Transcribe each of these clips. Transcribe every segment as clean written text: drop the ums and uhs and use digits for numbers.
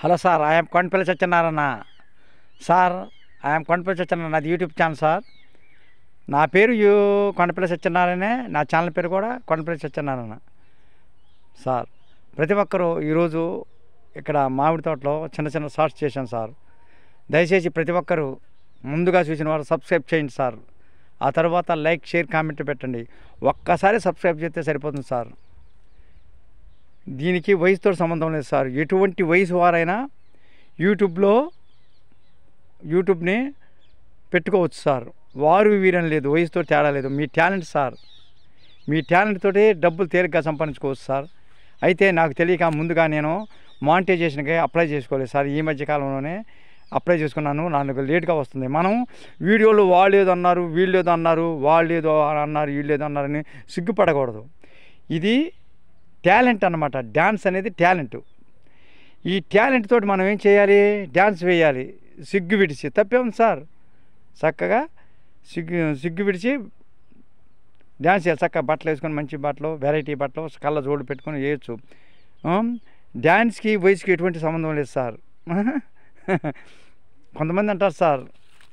Hello sir, I'm Kondapalli Satyanarayana sir. I'm Kondapalli Satyanarayana, నాది YouTube channel sir. నా పేరు కొండపల్లి సత్యనారాయణే, నా ఛానల్ పేరు కూడా కొండపల్లి సత్యనారాయణ సార్. ప్రతి ఒక్కరూ ఈరోజు ఇక్కడ మామిడి తోటలో చిన్న చిన్న షార్ట్స్ చేశాను సార్. దయచేసి ప్రతి ఒక్కరూ ముందుగా చూసిన వారు సబ్స్క్రైబ్ చేయండి సార్. ఆ తర్వాత లైక్, షేర్, కామెంట్ పెట్టండి. ఒక్కసారి సబ్స్క్రైబ్ చేస్తే సరిపోతుంది సార్. దీనికి వయసుతో సంబంధం లేదు సార్. ఎటువంటి వయసు వారైనా యూట్యూబ్ని పెట్టుకోవచ్చు సార్. వారు వీరని లేదు, వయసుతో తేడా లేదు. మీ టాలెంట్ సార్. మీ టాలెంట్ తోటి డబ్బులు తేలిగ్గా సంపాదించుకోవచ్చు సార్. అయితే నాకు తెలియక ముందుగా నేను మానిటైజేషన్కి అప్లై చేసుకోలేదు సార్. ఈ మధ్యకాలంలోనే అప్లై చేసుకున్నాను. నాకు లేట్గా వస్తుంది. మనం వీడియోలు వాళ్ళు ఏదో అన్నారు, వీళ్ళు ఏదో అన్నారు, వాళ్ళు ఏదో అన్నారు, వీళ్ళు ఏదో అన్నారని సిగ్గుపడకూడదు. ఇది టాలెంట్ అన్నమాట. డ్యాన్స్ అనేది టాలెంట్. ఈ టాలెంట్ తోటి మనం ఏం చేయాలి? డ్యాన్స్ వేయాలి. సిగ్గు విడిచి తప్పేముంది సార్? చక్కగా సిగ్గు విడిచి డ్యాన్స్ చేయాలి. చక్కగా బట్టలు వేసుకొని, మంచి బట్టలు, వెరైటీ బట్టలు, కళ్ళ జోడు పెట్టుకొని వేయచ్చు. డ్యాన్స్కి వయసుకి ఎటువంటి సంబంధం లేదు సార్. కొంతమంది అంటారు సార్,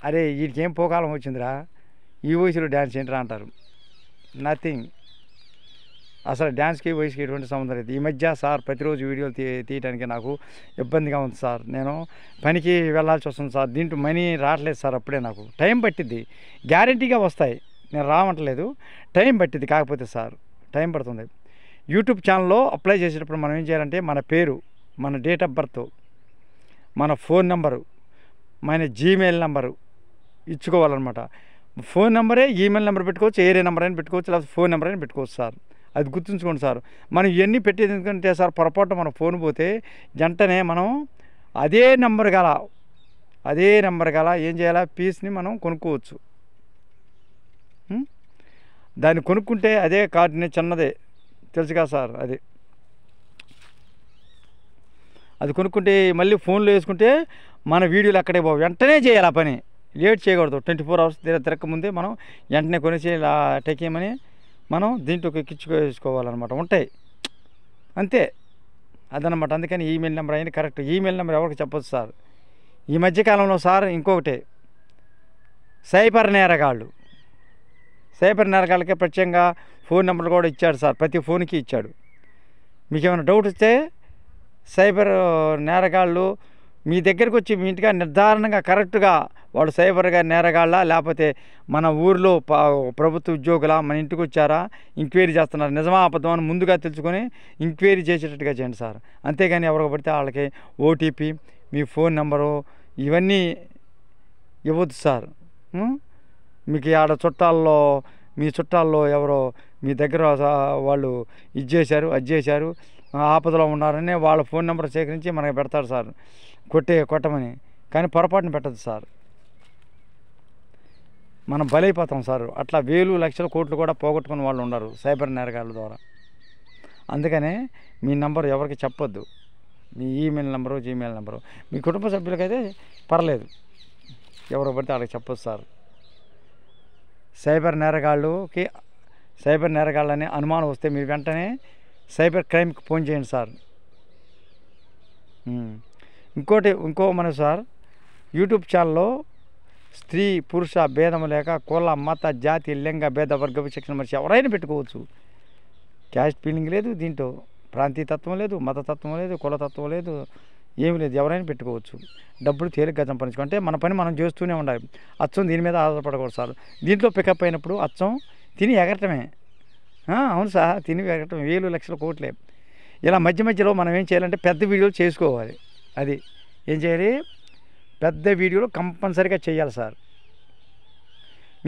అరే వీడికి ఏం పోకాలం వచ్చిందిరా, ఈ వయసులో డ్యాన్స్ ఏంట్రా అంటారు. నథింగ్. అసలు డ్యాన్స్కి వయసుకి ఎటువంటి సంబంధం లేదు. ఈ మధ్య సార్ ప్రతిరోజు వీడియోలు తీయడానికి నాకు ఇబ్బందిగా ఉంది సార్. నేను పనికి వెళ్ళాల్సి వస్తుంది సార్. దీంట్లో మనీ రావట్లేదు సార్. అప్పుడే నాకు టైం పట్టిద్ది. గ్యారంటీగా వస్తాయి, నేను రావట్లేదు. టైం పట్టిద్ది. కాకపోతే సార్ టైం పడుతుంది. యూట్యూబ్ ఛానల్లో అప్లై చేసేటప్పుడు మనం ఏం చేయాలంటే మన పేరు, మన డేట్ ఆఫ్ బర్త్, మన ఫోన్ నెంబరు, మన జీమెయిల్ నెంబరు ఇచ్చుకోవాలన్నమాట. ఫోన్ నెంబరే ఈమెయిల్ నెంబర్ పెట్టుకోవచ్చు, ఏరియా నెంబర్ అయినా పెట్టుకోవచ్చు, లేకపోతే ఫోన్ నెంబర్ అయినా పెట్టుకోవచ్చు సార్. అది గుర్తుంచుకోండి సార్. మనం ఇవన్నీ పెట్టేది ఎందుకంటే సార్, పొరపాటు మన ఫోన్ పోతే వెంటనే మనం అదే నెంబర్ గల ఏం చేయాలా? పీస్ని మనం కొనుక్కోవచ్చు. దాన్ని కొనుక్కుంటే అదే కార్డుని చిన్నదే తెలుసుగా సార్. అది కొనుక్కుంటే మళ్ళీ ఫోన్లో వేసుకుంటే మన వీడియోలు అక్కడే పోవు. వెంటనే చేయాలి ఆ పని. లేట్ చేయకూడదు. 24 hours తిరగక ముందే మనం వెంటనే కొనేసి టెకేమని మనం దీంట్లోకి ఎక్కించుకోవాలన్నమాట. ఉంటాయి అంతే, అదనమాట. అందుకని ఈమెయిల్ నెంబర్ అయింది కరెక్ట్. ఈమెయిల్ నెంబర్ ఎవరికి చెప్పొచ్చు సార్. ఈ మధ్యకాలంలో సార్ ఇంకొకటి, సైబర్ నేరగాళ్ళకే ప్రత్యేకంగా ఫోన్ నెంబర్ కూడా ఇచ్చాడు సార్. ప్రతి ఫోన్కి ఇచ్చాడు. మీకు ఏమైనా డౌట్ వస్తే సైబర్ నేరగాళ్ళు మీ దగ్గరికి వచ్చి మీ ఇంటిగా నిర్ధారణగా కరెక్ట్గా వాడు సైబర్గా నేరగాళ్ళ, లేకపోతే మన ఊరిలో ప్రభుత్వ ఉద్యోగుల మన ఇంటికి వచ్చారా, ఎంక్వైరీ చేస్తున్నారు, నిజమా అబద్ధమా అని ముందుగా తెలుసుకొని ఎంక్వైరీ చేసేటట్టుగా చేయండి సార్. అంతేగాని ఎవరికి పడితే వాళ్ళకి ఓటీపీ, మీ ఫోన్ నెంబరు ఇవన్నీ ఇవ్వద్దు సార్. మీకు ఆడ మీ చుట్టాల్లో ఎవరో మీ దగ్గర వాళ్ళు అది చేశారు, ఆపదలో ఉన్నారని వాళ్ళ ఫోన్ నెంబర్ సేకరించి మనకి పెడతారు సార్, కొట్టమని. కానీ పొరపాటున పెట్టద్దు సార్. మనం బలైపోతాం సార్. అట్లా వేలు, లక్షల, కోట్లు కూడా పోగొట్టుకున్న వాళ్ళు ఉన్నారు సైబర్ నేరగాళ్ళ ద్వారా. అందుకనే మీ నెంబర్ ఎవరికి చెప్పొద్దు. మీ ఈమెయిల్ నెంబరు, జీమెయిల్ నెంబరు మీ కుటుంబ సభ్యులకైతే పర్లేదు, ఎవరు పడితే వాళ్ళకి చెప్పొద్దు సార్. సైబర్ నేరగాళ్ళని అనుమానం వస్తే మీరు వెంటనే సైబర్ క్రైమ్కి ఫోన్ చేయండి సార్. ఇంకో మన సార్, యూట్యూబ్ ఛానల్లో స్త్రీ పురుష భేదం లేక కుల, మత, జాతి, లింగ భేద, వర్గ విచక్షణ మనిషి ఎవరైనా పెట్టుకోవచ్చు. క్యాస్ట్ ఫీలింగ్ లేదు దీంట్లో, ప్రాంతీయతత్వం లేదు, మతతత్వం లేదు, కులతత్వం లేదు, ఏమి లేదు. ఎవరైనా పెట్టుకోవచ్చు. డబ్బులు తేలిగ్గా సంపాదించుకుంటే మన పని మనం చేస్తూనే ఉండాలి. అచ్చం దీని మీద ఆధారపడకూడదు సార్. దీంట్లో పికప్ అయినప్పుడు అచ్చం తిని ఎగరటమే. అవును సార్, తిని ఎగరటం, వేలు, లక్షల, కోట్లే. ఇలా మధ్యలో మనం ఏం చేయాలంటే పెద్ద వీడియోలు చేసుకోవాలి. అది ఏం చేయాలి? పెద్ద వీడియోలు కంపల్సరీగా చేయాలి సార్.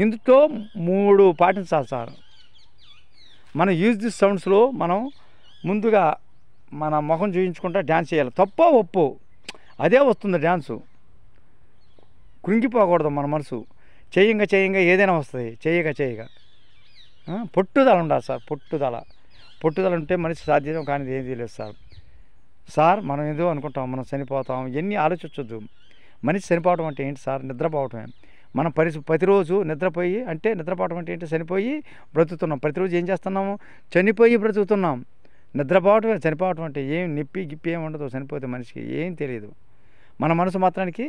ఇందులో 3 పాటించాలి సార్. మన యూజ్ దిస్ సౌండ్స్లో మనం ముందుగా మన ముఖం చూపించుకుంటా డ్యాన్స్ చేయాలి. తప్పో ఒప్పో అదే వస్తుంది డ్యాన్సు. కృంగిపోకూడదు మన మనసు. చేయంగా ఏదైనా వస్తుంది. చేయగా పట్టుదల ఉండాలి సార్. పట్టుదల ఉంటే మనిషి సాధ్యం కానీ ఏం తెలియదు సార్. మనం ఏదో అనుకుంటాం, మనం చనిపోతాం, ఇవన్నీ ఆలోచించొద్దు. మనిషి చనిపోవడం అంటే ఏంటి సార్? నిద్రపోవటమే. మనం ప్రతిరోజు నిద్రపోవడం అంటే ఏంటి? చనిపోయి బ్రతుకుతున్నాం. ప్రతిరోజు ఏం చేస్తున్నాము? చనిపోయి బ్రతుకుతున్నాం. నిద్రపోవటమే చనిపోవటం అంటే ఏం నొప్పి గిప్పి ఏమి ఉండదు. చనిపోతే మనిషికి ఏం తెలియదు. మన మనసు మాత్రానికి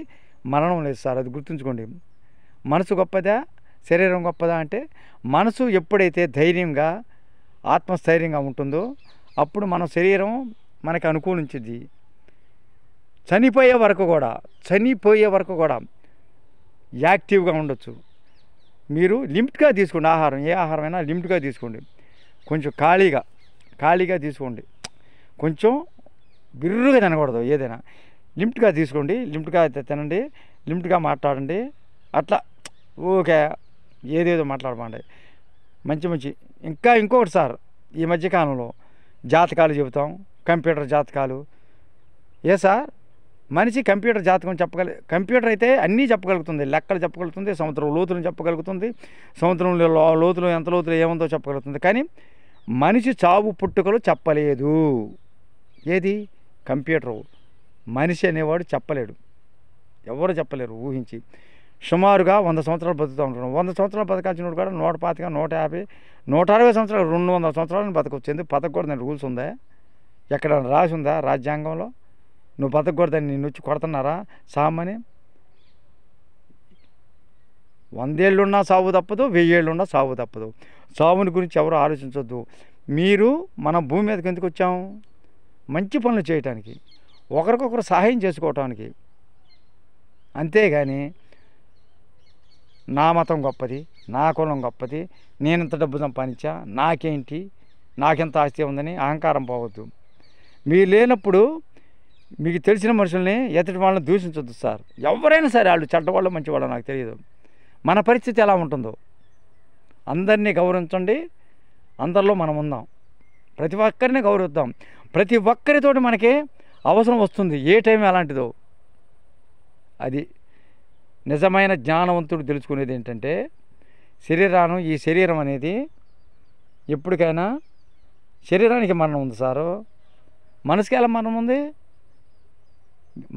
మరణం లేదు సార్, అది గుర్తుంచుకోండి. మనసు గొప్పదా శరీరం గొప్పదా అంటే మనసు ఎప్పుడైతే ధైర్యంగా ఆత్మస్థైర్యంగా ఉంటుందో అప్పుడు మన శరీరం మనకు అనుకూలించింది. చనిపోయే వరకు కూడా యాక్టివ్గా ఉండొచ్చు. మీరు లిమిట్గా తీసుకోండి. ఆహారం ఏ ఆహారమైనా లిమిట్గా తీసుకోండి. కొంచెం ఖాళీగా తీసుకోండి. కొంచెం బిర్రుగా తినకూడదు. ఏదైనా లిమిట్గా తీసుకోండి, లిమిట్గా తినండి, లిమిట్గా మాట్లాడండి. అట్లా ఓకే ఏదేదో మాట్లాడమండి. మంచి ఇంకొకటి సార్, ఈ మధ్యకాలంలో జాతకాలు చెబుతాం, కంప్యూటర్ జాతకాలు. సార్ మనిషి కంప్యూటర్ జాతకం కంప్యూటర్ అయితే అన్నీ చెప్పగలుగుతుంది. లెక్కలు చెప్పగలుగుతుంది, సముద్రం లోతులను చెప్పగలుగుతుంది, సముద్రంలో లోతులు ఎంత లోతులు ఏముందో చెప్పగలుగుతుంది. కానీ మనిషి చావు పుట్టుకలు చెప్పలేదు. ఏది కంప్యూటరు. మనిషి అనేవాడు చెప్పలేడు, ఎవరు చెప్పలేరు ఊహించి. సుమారుగా 100 సంవత్సరాలు బతుకుతూ ఉంటున్నాం. 100 సంవత్సరాలు బతకాల్సిన కూడా 125, 150, 160 సంవత్సరాలు 200 సంవత్సరాలను బతకొచ్చు. ఎందుకు బతకూడదని రూల్స్ ఉందా? ఎక్కడ రాసి ఉందా రాజ్యాంగంలో? నువ్వు బతకూడదని నిన్ను వచ్చి కొడుతున్నారా సామని? 100 ఏళ్ళున్నా సావు తప్పదు, 1000 ఏళ్ళున్నా సావు తప్పదు. సావుని గురించి ఎవరు ఆలోచించొద్దు. మీరు మనం భూమి మీదకి ఎందుకు వచ్చాము? మంచి పనులు చేయటానికి, ఒకరికొకరు సహాయం చేసుకోవటానికి. అంతేగాని నా మతం గొప్పది, నా కులం గొప్పది, నేనెంత డబ్బు సంపాదించా, నాకేంటి, నాకెంత ఆస్తి ఉందని అహంకారం పోవద్దు. మీరు లేనప్పుడు మీకు తెలిసిన మనుషుల్ని ఎదుటి వాళ్ళని దూషించొద్దు సార్. ఎవరైనా సరే, వాళ్ళు చెడ్డవాళ్ళు మంచివాళ్ళు నాకు తెలియదు. మన పరిస్థితి ఎలా ఉంటుందో అందరినీ గౌరవించండి. అందరిలో మనం ఉందాం. ప్రతి ఒక్కరిని గౌరవిద్దాం. ప్రతి ఒక్కరితోటి మనకి అవసరం వస్తుంది. ఏ టైం ఎలాంటిదో. అది నిజమైన జ్ఞానవంతుడు తెలుసుకునేది ఏంటంటే ఈ శరీరం అనేది ఎప్పటికైనా శరీరానికి మరణం ఉంది సారు. మనసుకి ఎలా మరణం ఉంది?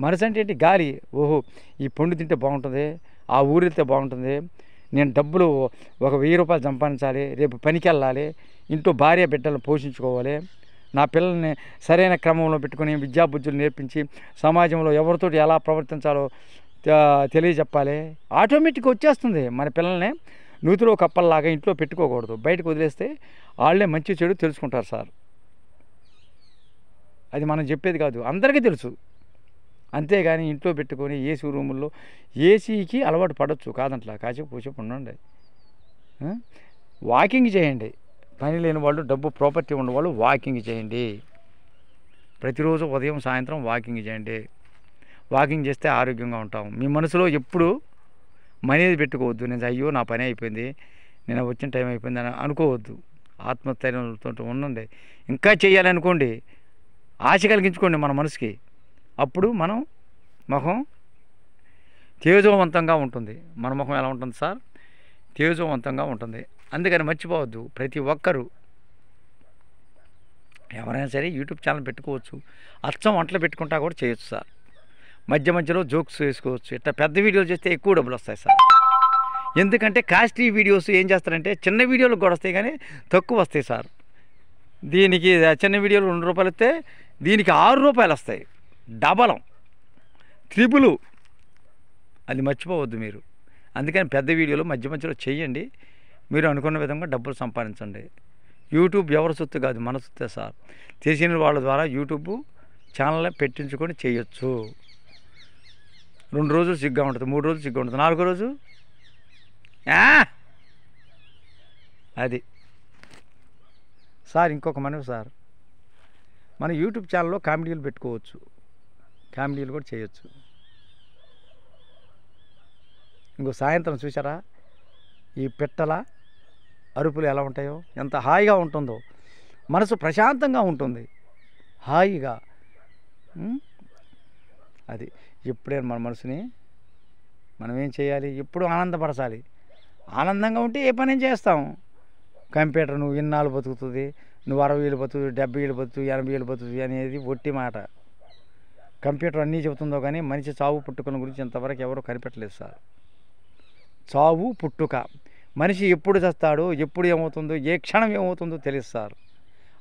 మనసు అంటే ఏంటి? గాలి. ఓహో ఈ పండు తింటే బాగుంటుంది, ఆ ఊరు వెళ్తే బాగుంటుంది, నేను డబ్బులు ఒక 1000 రూపాయలు సంపాదించాలి, రేపు పనికి వెళ్ళాలి, ఇంట్లో భార్య బిడ్డలను పోషించుకోవాలి, నా పిల్లల్ని సరైన క్రమంలో పెట్టుకుని విద్యాబుద్ధులు నేర్పించి సమాజంలో ఎవరితోటి ఎలా ప్రవర్తించాలో తెలియజెప్పాలి. ఆటోమేటిక్గా వచ్చేస్తుంది. మన పిల్లల్ని నూతిలో కప్పల్లాగా ఇంట్లో పెట్టుకోకూడదు. బయటకు వదిలేస్తే వాళ్ళే మంచి చెడు తెలుసుకుంటారు సార్. అది మనం చెప్పేది కాదు, అందరికీ తెలుసు. అంతేగాని ఇంట్లో పెట్టుకొని ఏసీ రూముల్లో ఏసీకి అలవాటు పడవచ్చు కాదంట్లా. కాసేపు కూసేపు ఉండండి, వాకింగ్ చేయండి. పని లేని వాళ్ళు, డబ్బు ప్రాపర్టీ ఉన్నవాళ్ళు వాకింగ్ చేయండి. ప్రతిరోజు ఉదయం సాయంత్రం వాకింగ్ చేయండి. వాకింగ్ చేస్తే ఆరోగ్యంగా ఉంటాం. మీ మనసులో ఎప్పుడు మనేది పెట్టుకోవద్దు. నేను అయ్యో నా పని అయిపోయింది, నేను వచ్చిన టైం అయిపోయింది అని అనుకోవద్దు. ఆత్మస్థైర్యంతో ఉండండి. ఇంకా చేయాలనుకోండి, ఆశ కలిగించుకోండి మన మనసుకి. అప్పుడు మనం ముఖం తేజోవంతంగా ఉంటుంది. మన ముఖం ఎలా ఉంటుంది సార్? తేజోవంతంగా ఉంటుంది. అందుకని మర్చిపోవద్దు. ప్రతి ఒక్కరూ ఎవరైనా సరే యూట్యూబ్ ఛానల్ పెట్టుకోవచ్చు. అచ్చం వంటలు పెట్టుకుంటా కూడా చేయొచ్చు సార్. మధ్యలో జోక్స్ వేసుకోవచ్చు. ఇట్లా పెద్ద వీడియోలు చేస్తే ఎక్కువ డబ్బులు వస్తాయి సార్. ఎందుకంటే కాస్ట్లీ వీడియోస్ ఏం చేస్తారంటే చిన్న వీడియోలకు కూడా వస్తాయి కానీ తక్కువ వస్తాయి సార్. దీనికి చిన్న వీడియోలు 2 రూపాయలు వస్తే దీనికి 6 రూపాయలు వస్తాయి. డబలం, త్రిబులు. అది మర్చిపోవద్దు మీరు. అందుకని పెద్ద వీడియోలు మధ్యలో చేయండి. మీరు అనుకున్న విధంగా డబ్బులు సంపాదించండి. యూట్యూబ్ ఎవరి సొత్తు కాదు, మన సొత్తే సార్. తెలిసిన వాళ్ళ ద్వారా యూట్యూబ్ ఛానల్ పెట్టించుకొని చేయొచ్చు. 2 రోజులు సిగ్గా ఉంటుంది, 3 రోజులు సిగ్గా ఉంటుంది, 4వ రోజు అది సార్. ఇంకొక మనవి సార్, మన యూట్యూబ్ ఛానల్లో కామెడీలు పెట్టుకోవచ్చు, కామెడీలు కూడా చేయొచ్చు. ఇంకో సాయంత్రం చూసారా ఈ పిట్టల అరుపులు ఎలా ఉంటాయో, ఎంత హాయిగా ఉంటుందో, మనసు ప్రశాంతంగా ఉంటుంది హాయిగా. అది ఎప్పుడైనా మన మనసుని మనం ఏం చేయాలి? ఎప్పుడు ఆనందపరచాలి. ఆనందంగా ఉంటే ఏ పని చేస్తాం. కంప్యూటర్ నువ్వు ఇన్నాళ్ళు బతుకుతుంది, నువ్వు 60 ఏళ్ళు బతుకుతుంది, 70 ఏళ్ళు బతుకుతుంది, 80 ఏళ్ళు బతుకుతుంది అనేది ఒట్టి మాట. కంప్యూటర్ అన్నీ చెబుతుందో కానీ మనిషి చావు పుట్టుకల గురించి ఇంతవరకు ఎవరూ కనిపెట్టలేదు సార్. చావు పుట్టుక, మనిషి ఎప్పుడు చస్తాడో, ఎప్పుడు ఏమవుతుందో, ఏ క్షణం ఏమవుతుందో తెలుసు సార్.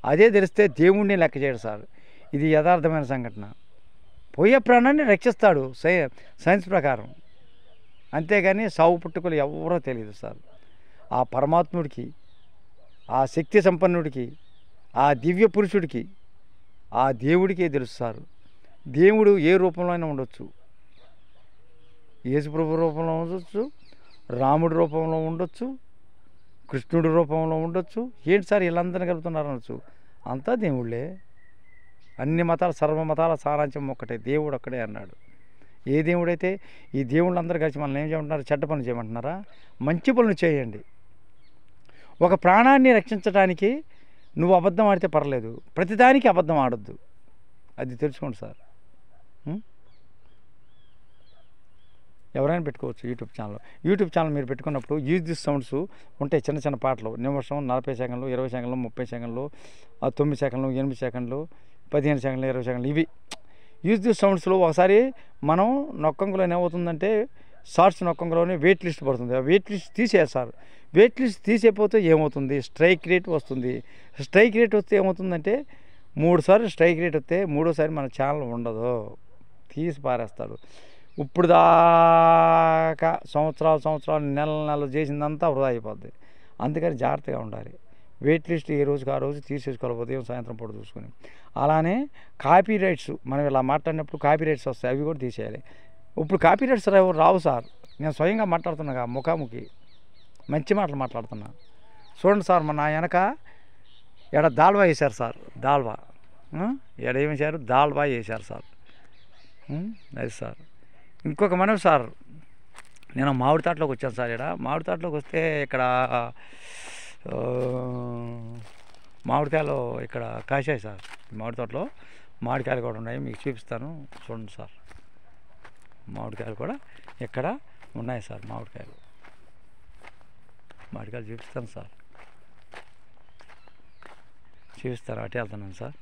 అదే తెలిస్తే దేవుణ్ణి లెక్క చేయడు సార్. ఇది యథార్థమైన సంఘటన. పోయే ప్రాణాన్ని రక్షిస్తాడు సైన్స్ ప్రకారం, అంతేగాని సావు పుట్టుకలు ఎవరో తెలియదు సార్. ఆ పరమాత్ముడికి, ఆ శక్తి సంపన్నుడికి, ఆ దివ్య పురుషుడికి, ఆ దేవుడికే తెలుసు సార్. దేవుడు ఏ రూపంలో అయినా ఉండొచ్చు, యేసుప్రభు రూపంలో ఉండొచ్చు, రాముడి రూపంలో ఉండొచ్చు, కృష్ణుడి రూపంలో ఉండొచ్చు. ఏంటి సార్ వీళ్ళందరినీ కలుపుతున్నారు అనొచ్చు. అంతా దేవుళ్ళే. అన్ని మతాలు, సర్వ మతాల సారాంశం ఒక్కటే, దేవుడు ఒక్కడే అన్నాడు. ఏ దేవుడైతే ఈ దేవుళ్ళందరూ కలిసి మనల్ని ఏం చేయమంటున్నారు? చెడ్డ పనులు చేయమంటున్నారా? మంచి పనులు చేయండి. ఒక ప్రాణాన్ని రక్షించడానికి నువ్వు అబద్ధం ఆడితే పర్లేదు, ప్రతిదానికి అబద్ధం ఆడొద్దు. అది తెలుసుకోండి సార్. ఎవరైనా పెట్టుకోవచ్చు యూట్యూబ్ ఛానల్ మీరు పెట్టుకున్నప్పుడు యూజ్ దిస్ సౌండ్స్ ఉంటాయి. చిన్న చిన్న పాటలు, నిమిషం 40 సెకండ్లు, 20 సెకండ్లు, 30 సెకండ్లు, 9 సెకండ్లు, 8 సెకండ్లు, 15 సెకండ్లు, 20 సెకండ్లు, ఇవి యూజ్ దిస్ సౌండ్స్లో ఒకసారి మనం నొక్కంగులో ఏమవుతుందంటే, షార్ట్స్ నొక్కంగులోనే వెయిట్ లిస్ట్ పడుతుంది. ఆ వెయిట్ లిస్ట్ తీసేయాలి సార్. వెయిట్ లిస్ట్ తీసేపోతే ఏమవుతుంది? స్ట్రైక్ రేట్ వస్తుంది. స్ట్రైక్ రేట్ వస్తే ఏమవుతుందంటే, 3 సార్లు స్ట్రైక్ రేట్ వస్తే 3వసారి మన ఛానల్ ఉండదు, తీసి పారేస్తాడు. ఇప్పుడు దాకా సంవత్సరాలు నెలలు చేసిందంతా వృధా అయిపోద్ది. అందుకని జాగ్రత్తగా ఉండాలి. వెయిట్ లిస్ట్ ఏ రోజుకి ఆ రోజు తీసేసుకోవాలి, ఉదయం సాయంత్రం పూట చూసుకొని. అలానే కాపీ రైట్స్, మనం ఇలా మాట్లాడినప్పుడు కాపీ రైట్స్ వస్తాయి, అవి కూడా తీసేయాలి. ఇప్పుడు కాపీ రైట్స్ రావు సార్. నేను స్వయంగా మాట్లాడుతున్నా, ముఖాముఖి మంచి మాటలు మాట్లాడుతున్నా. చూడండి సార్, మన వెనక ఎడ దాల్వా వేశారు సార్. దాల్వా ఎడ ఏం వేశారు? దాల్వా వేశారు సార్. అది సార్. ఇంకొక మనవి సార్, నేను మామిడి తోటలోకి వచ్చాను సార్. మామిడి తోటలోకి వస్తే ఇక్కడ మామిడికాయలు ఇక్కడ కాశాయి సార్. మామిడి తోటలో మామిడికాయలు కూడా ఉన్నాయి, మీకు చూపిస్తాను చూడండి సార్. మామిడికాయలు కూడా ఇక్కడ ఉన్నాయి సార్. మామిడికాయలు చూపిస్తాను సార్, చూపిస్తాను. అటే వెళ్తున్నాను సార్.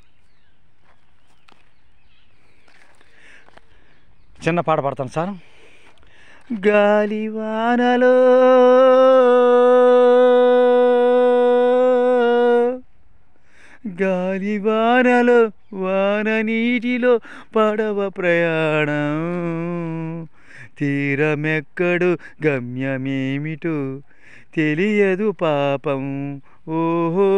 చిన్న పాట పాడతాను సార్. గాలివానలో వాన నీటిలో పడవ ప్రయాణం, తీరమెక్కడు గమ్యమేమిటో తెలియదు పాపం. ఓహో,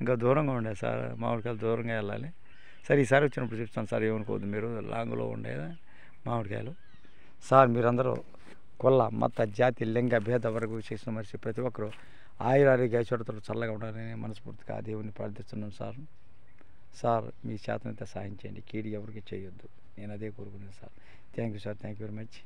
ఇంకా దూరంగా ఉండే సార్. మామిడికాయలు దూరంగా వెళ్ళాలి సార్. ఈసారి వచ్చినప్పుడు చెప్తాను సార్, ఏమనుకోవద్దు మీరు. లాంగ్లో ఉండేది మామిడికాయలు సార్. మీరందరూ కుల, మత, జాతి, లింగ భేద వరకు చేసిన మనిషి ప్రతి ఒక్కరూ ఆయురారోగ్య ఐశ్వర్యతలు చల్లగా ఉండాలని మనస్ఫూర్తిగా ఆ దేవుని ప్రార్థిస్తున్నాను సార్. సార్, మీ చేతనైతే సాయం చేయండి, కీడి ఎవరికి చేయొద్దు, నేను అదే కోరుకున్నాను sir. Thank you sir, thank you very much.